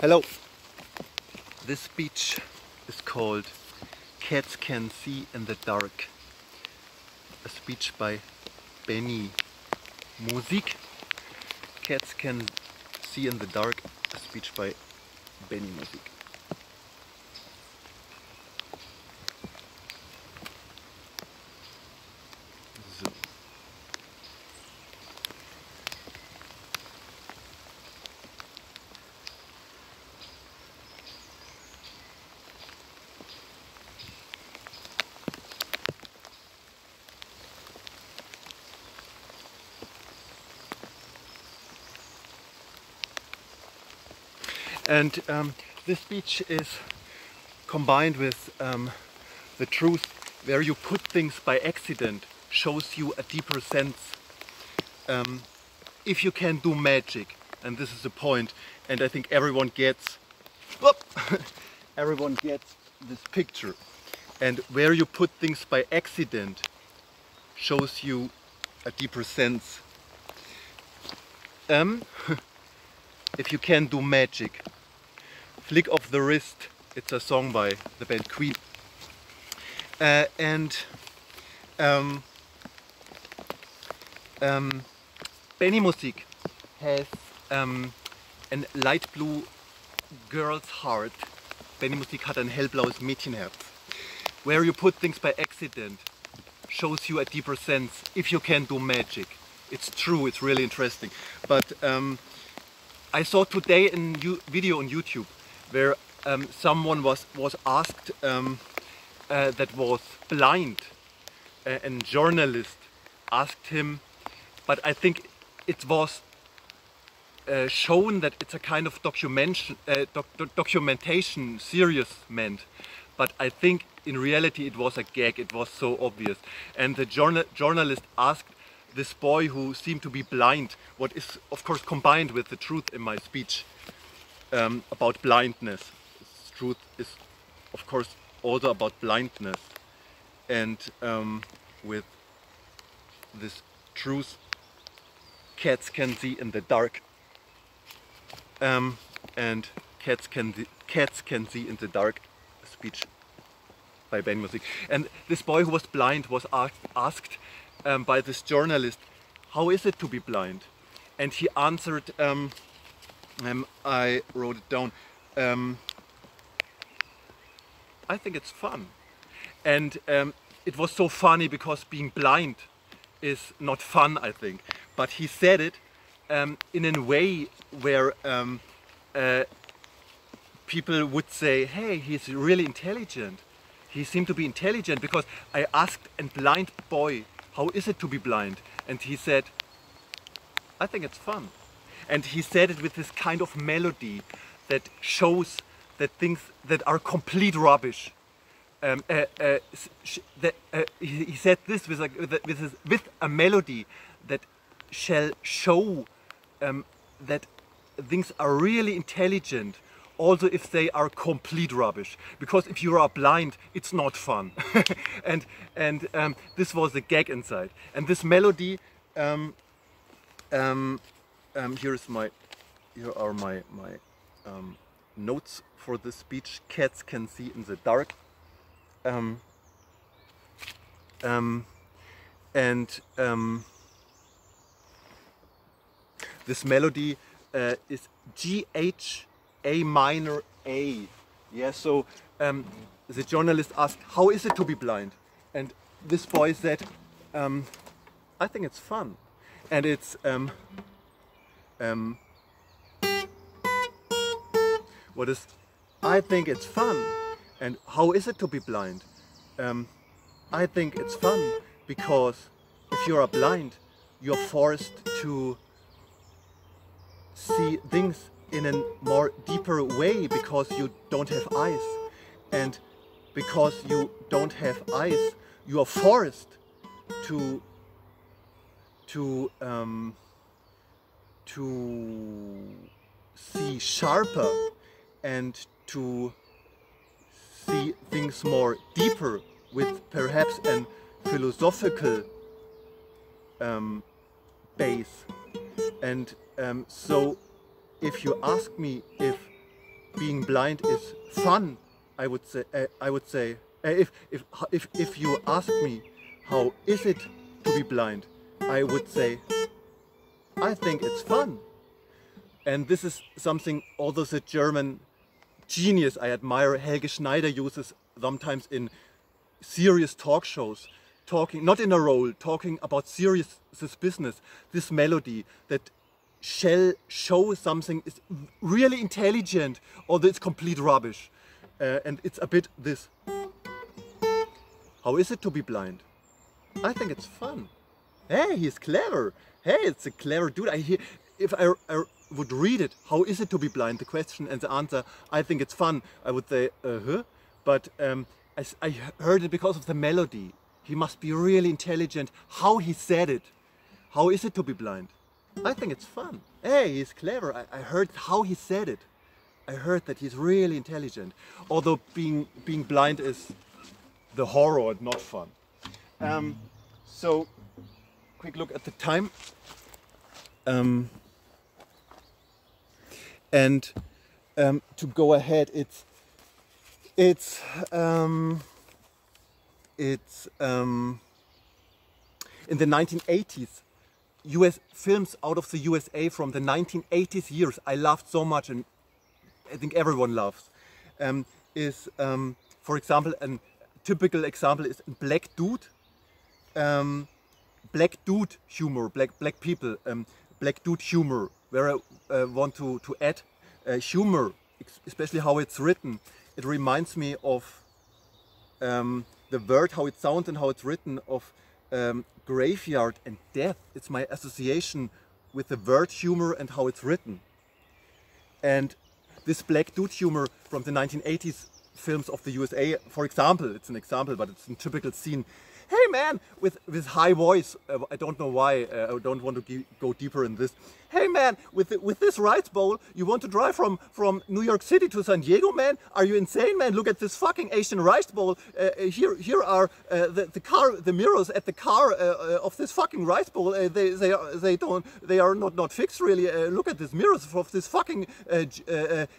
Hello. This speech is called Cats Can See in the Dark. A speech by Benimusik. Cats Can See in the Dark. A speech by Benimusik. So. And this speech is combined with the truth, where you put things by accident shows you a deeper sense. If you can do magic, and this is the point, and I think everyone gets, everyone gets this picture. And where you put things by accident shows you a deeper sense. If you can do magic. Flick of the Wrist, it's a song by the band Queen. Benimusik has a light blue girl's heart. Benimusik hat ein hellblaues Mädchenherz. Where you put things by accident shows you a deeper sense if you can do magic. It's true, it's really interesting. But I saw today a video on YouTube where someone was asked that was blind. A journalist asked him, but I think it was shown that it's a kind of documentation serious meant. But I think in reality it was a gag, it was so obvious. And the journalist asked this boy who seemed to be blind, what is of course combined with the truth in my speech about blindness. This truth is of course also about blindness, and with this truth, cats can see in the dark, and cats can see in the dark. A speech by Benimusik. And this boy who was blind was asked by this journalist, how is it to be blind? And he answered, I wrote it down, I think it's fun. And it was so funny because being blind is not fun, I think. But he said it in a way where people would say, hey, he's really intelligent. He seemed to be intelligent, because I asked a blind boy, how is it to be blind? And he said, I think it's fun. And he said it with this kind of melody that shows that things that are complete rubbish. He said this with a melody that shall show that things are really intelligent, also if they are complete rubbish. Because if you are blind, it's not fun. and this was the gag inside. And this melody, here are my notes for this speech. Cats can see in the dark. This melody is G-H A minor A. Yeah, so the journalist asked, how is it to be blind? And this boy said, I think it's fun. And it's I think it's fun. And how is it to be blind? I think it's fun because if you are blind, you're forced to see things in a more deeper way because you don't have eyes. And because you don't have eyes, you are forced to see sharper and to see things more deeper with perhaps a philosophical base. And so if you ask me if being blind is fun, I would say. If you ask me, how is it to be blind, I would say, I think it's fun. And this is something although the German genius I admire, Helge Schneider, uses sometimes in serious talk shows, talking, not in a role, talking about serious this business, this melody that shall show something is really intelligent, although it's complete rubbish. And it's a bit this. How is it to be blind? I think it's fun. Hey, he's clever. Hey, it's a clever dude. If I would read it, how is it to be blind? The question and the answer, I think it's fun. I would say, But I heard it because of the melody. He must be really intelligent. How he said it. How is it to be blind? I think it's fun. Hey, he's clever. I heard how he said it. I heard that he's really intelligent. Although being blind is the horror and not fun. So, quick look at the time. To go ahead, it's in the 1980s. US films out of the USA from the 1980s years I loved so much, and I think everyone loves, for example, a typical example is Black Dude. Black Dude humor, black people, Black Dude humor, where I want to add humor, especially how it's written. It reminds me of the word, how it sounds and how it's written, of graveyard and death. It's my association with the word humor and how it's written. And this Black Dude humor from the 1980s films of the USA, for example, it's an example, but it's a typical scene. Hey man, with high voice, I don't know why, I don't want to go deeper in this. Hey man, with this rice bowl, you want to drive from New York City to San Diego, man? Are you insane, man? Look at this fucking Asian rice bowl. Here are the mirrors at the car of this fucking rice bowl. They are not fixed really. Look at these mirrors of this fucking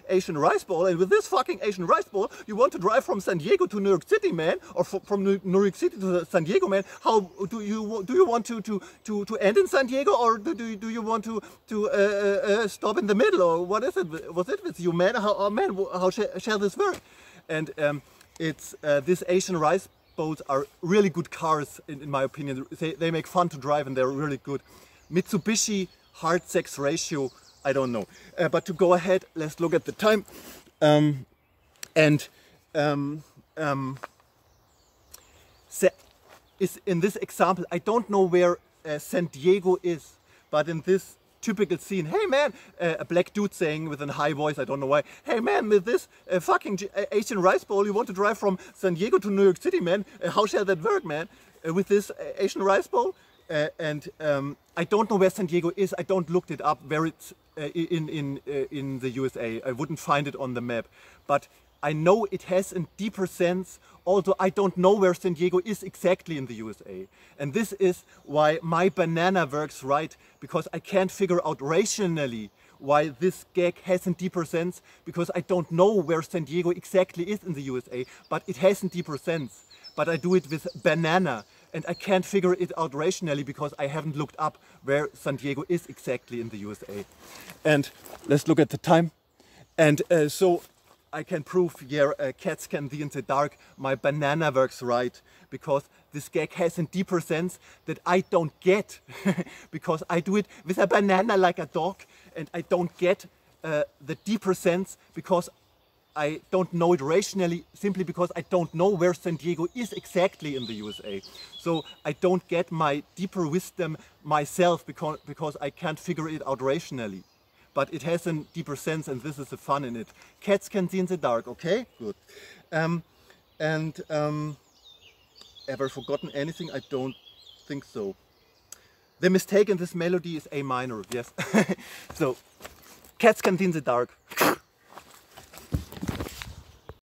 Asian rice bowl. And with this fucking Asian rice bowl, you want to drive from San Diego to New York City, man, or from New York City to San Diego, man. How do you want to end in San Diego, or do you want to stop in the middle, or what is it? Was it with you, man? How shall this work? And it's these Asian rice bowls are really good cars, in my opinion. They make fun to drive, and they're really good. Mitsubishi heart sex ratio, I don't know. But to go ahead, let's look at the time. In this example, I don't know where San Diego is, but in this typical scene, hey man, a black dude saying with a high voice, I don't know why, hey man, with this fucking Asian rice bowl, you want to drive from San Diego to New York City, man? How shall that work, man? With this Asian rice bowl? I don't know where San Diego is. I don't looked it up where it's in the USA. I wouldn't find it on the map, but I know it has a deeper sense, although I don't know where San Diego is exactly in the USA. And this is why my banana works right, because I can't figure out rationally why this gag has a deeper sense, because I don't know where San Diego exactly is in the USA, but it has a deeper sense. But I do it with banana, and I can't figure it out rationally because I haven't looked up where San Diego is exactly in the USA. And let's look at the time. And so I can prove here, cats can see in the dark, my banana works right, because this gag has a deeper sense that I don't get, because I do it with a banana like a dog, and I don't get the deeper sense because I don't know it rationally, simply because I don't know where San Diego is exactly in the USA. So I don't get my deeper wisdom myself because I can't figure it out rationally. But it has a deeper sense, and this is the fun in it. Cats can see in the dark, okay? Good. Ever forgotten anything? I don't think so. The mistake in this melody is A minor, yes. So, cats can see in the dark.